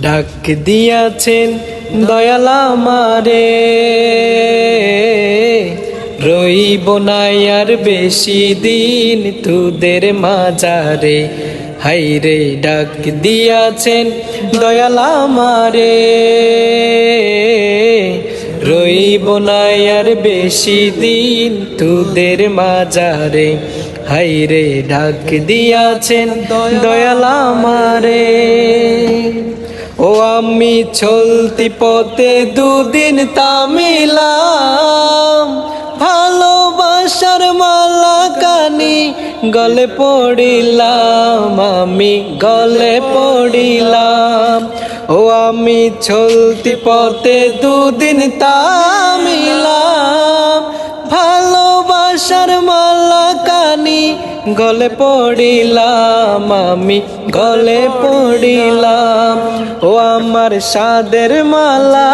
ডাক দিয়াছেন দয়াল আমারে, রইব না আর বেশি দিন তোদের মাঝারে। হাইরে ডাক দিয়াছেন দয়াল আমারে, রইব না আর বেশি দিন তোদের মাঝারে। হাইরে ডাক দিয়াছেন দয়াল আমারে। ও আমি চলতি পথে দুদিন তামিলাম, ভালোবাসার মালা কানি গলে পড়িলাম, আমি গলে পড়িলাম। ও আমি চলতি পথে দুদিন তামিলাম, ভালোবাসার মালা কানি গলে পড়িলাম, আমি গলে পড়িলাম। ও আমার সাদের মালা